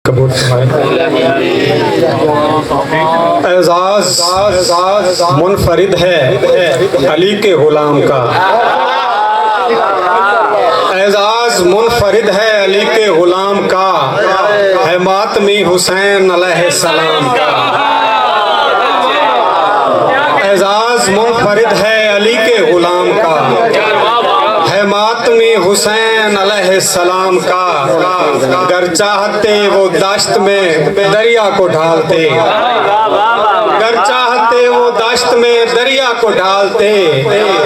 कबूल एजाज मुनफरिद है अली के गुलाम का। एजाज मुनफरिद है अली के गुलाम का, है मातमी हुसैन अलैहिस्सलाम का। एजाज मुनफरिद है अली के गुलाम का, है मातमी हुसैन अलैहिस्सलाम का। गर चाहते वो दाश्त में दरिया को ढालते, गर चाहते वो दाश्त में दरिया को ढालते,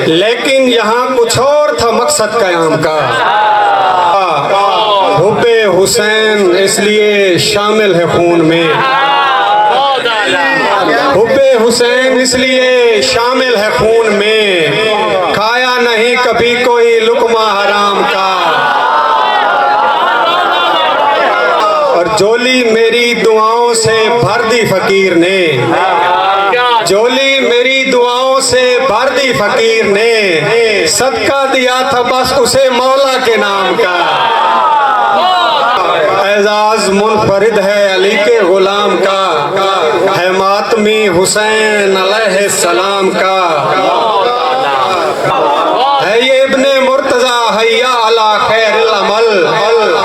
लेकिन यहाँ कुछ और था मकसद कयाम का। हुब्बे हुसैन इसलिए शामिल है खून में, हुब्बे हुसैन इसलिए शामिल है खून में। खाया नहीं कभी कोई लुकमा हराम का, और झोली मेरी दुआओं से भर दी फकीर ने, झोली मेरी दुआओं से भर दी फकीर ने। सदका दिया था बस उसे मौला के नाम का। एजाज मुनफरिद है अली के गुलाम का, है मातमी हुसैन अलैहिस्सलाम का। है ये इब्ने मुर्तजा हैया अला खैरुल अमल,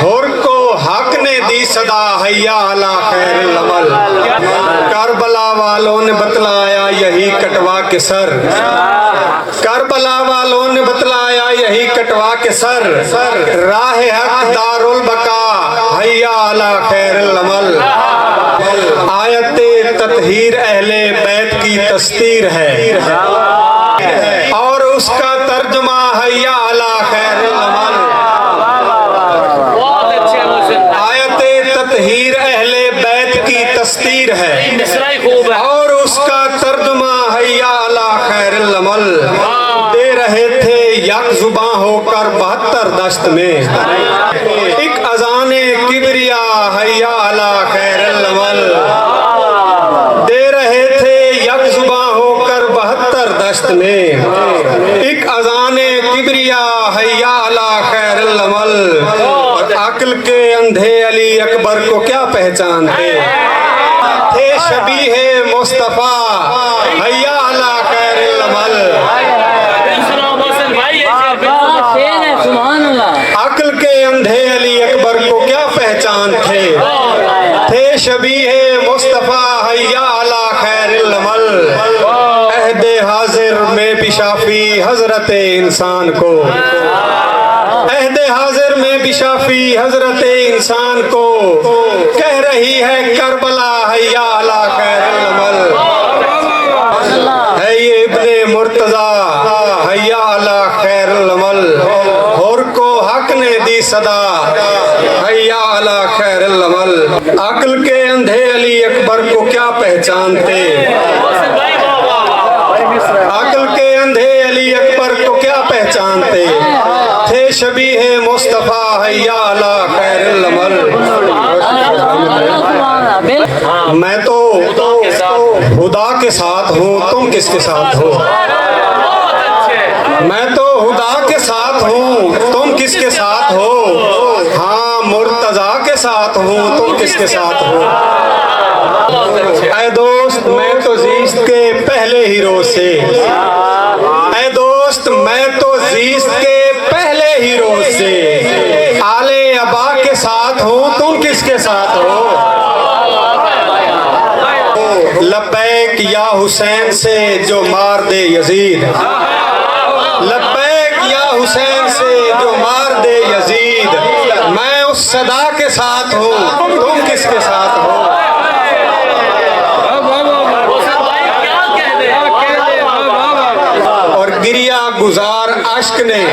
हुर को हक ने दी सदा हैया अला खैरुल अमल। करबला वालों ने बतलाया यही कटवा के सर, करबला वालों ने बतलाया यही कटवा के सर। राह हक दारुल बका हैया अला खैरुल अमल। आयते ततहीर अहले बैत की तस्तीर है, और उसका तर्जुमा हैया अला खैरुल अमल। आयते ततहीर अहले बैत की तस्तीर है, और उसका तर्जुमा हैया अला खैरुल अमल। दे रहे थे यक जुबां होकर 72 दश्त में, एक अजाने किबरिया हैया अला खैरुल अमल। दे रहे थे यक जुबां होकर 72 दश्त में, एक अजाने किबरिया हैया अला खैरुल अमल। और अक्ल के अंधे अली अकबर को क्या पहचानते थे, शबीहे मुस्तफा हैया अला खैरुल अमल। अक्ल के अंधे अली अकबर को क्या पहचान थे शबीहे मुस्तफा हैया अला खैरुल अमल। अहदे हाजिर में भी शाफी हजरत इंसान को, अहदे हाजिर में भी शाफी हजरत इंसान को। कह रही है करबला हैया अला खैरुल अमल। है ये इब्ने मुर्तजा हैया अला खैरुल अमल, हुर को हक ने दी सदा हैया अला खैरुल अमल। अक्ल के अंधे अली अकबर को क्या पहचानते, अक्ल के अंधे अली अकबर को क्या पहचानते थे, शबीहे मुस्तफा हैया अला खैरुल अमल। मैं तो खुदा के साथ हूँ, तुम किसके साथ हो। मैं तो खुदा के साथ हूँ, तुम किसके साथ हो। हाँ मुर्तजा के साथ हूँ, तुम किसके साथ हो। ऐ दोस्त मैं तो जीस्त के पहले ही रोज से, ऐ दोस्त मैं तो जीस्त के पहले ही रोज से। आले अबा के साथ हूँ, तुम किसके साथ हो। लब्बैक या हुसैन से जो मार दे यजीद, लब्बैक या हुसैन से जो मार दे यजीद। मैं उस सदा के साथ हूँ, तुम किसके साथ हो। और गिरिया गुजार अश्क ने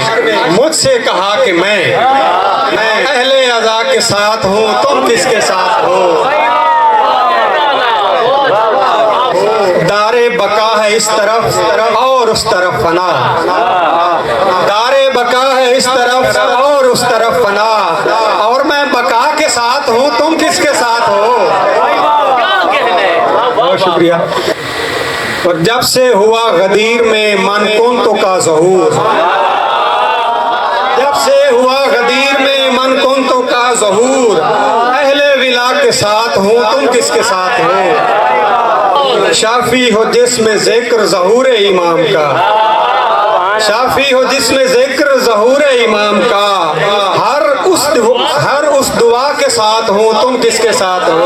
मुझसे कहा कि मैं अहले अज़ा के साथ हूँ, तुम किसके साथ हो। दारे बका है इस तरफ और उस तरफ फना, दारे बका है इस तरफ और उस तरफ फना। और मैं बका के साथ हूँ, तुम किसके साथ हो। बहुत शुक्रिया। और जब से हुआ गदीर में मन कुंतो का ज़हूर, जब से हुआ गदीर में मन कुंतो का ज़हूर। अहले विला के शाफी हो जिसमें जिक्र ज़हूर इमाम का, शाफी हो जिसमें जिक्र ज़हूर इमाम का। हर उस दुआ के साथ हो, तुम किसके साथ हो?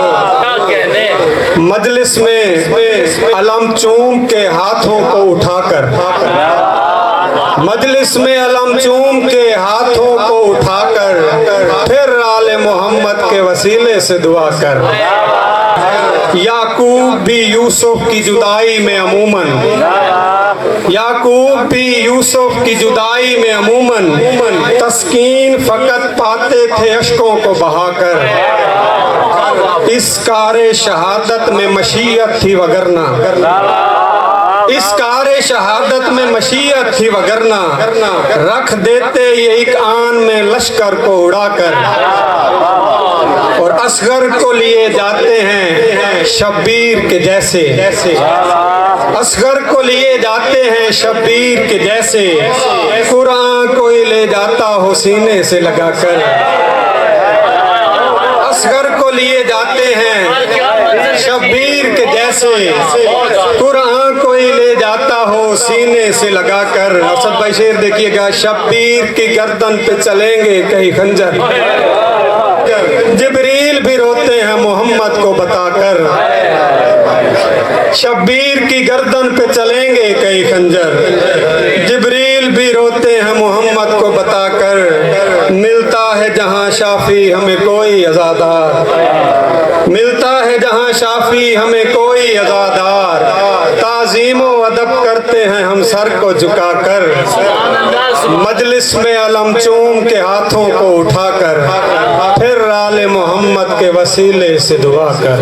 मजलिस में अलम चूम के हाथों को उठाकर, मजलिस में अलम चूम के हाथों को उठाकर, फिर आले मोहम्मद के वसीले से दुआ कर। याकूब भी यूसुफ की जुदाई में अमूमन, याकूब भी यूसुफ की जुदाई में अमूमन तस्कीन फकत पाते थे अश्कों को बहाकर। इस कारे शहादत में मशीयत थी वगरना, इस कारे शहादत में मशीयत थी वगरना, रख देते ये एक आन में लश्कर को उड़ाकर। और असगर को लिए जाते हैं शब्बीर के जैसे, असगर को लिए जाते हैं शब्बीर के जैसे, कुरान कोई ले जाता हो सीने से लगाकर। असगर को लिए जाते हैं शब्बीर के जैसे, कुरान कोई ले जाता हो सीने से लगाकर। असद भाई शेर देखिएगा, शब्बीर की गर्दन पे चलेंगे कई खंजर, जिब्रील भी रोते हैं मोहम्मद को बताकर। शब्बीर की गर्दन पे चलेंगे कई खंजर, जिब्रील भी रोते हैं मोहम्मद को बताकर। मिलता है जहां शाफी हमें कोई अज़ादार, मिलता है जहां शाफी हमें कोई अज़ादार, ताज़ीमो अदब करते हैं हम सर को झुकाकर। मजलिस में अलम चूम के हाथों को उठाकर, फिर आले मोहम्मद के वसीले से दुआ कर।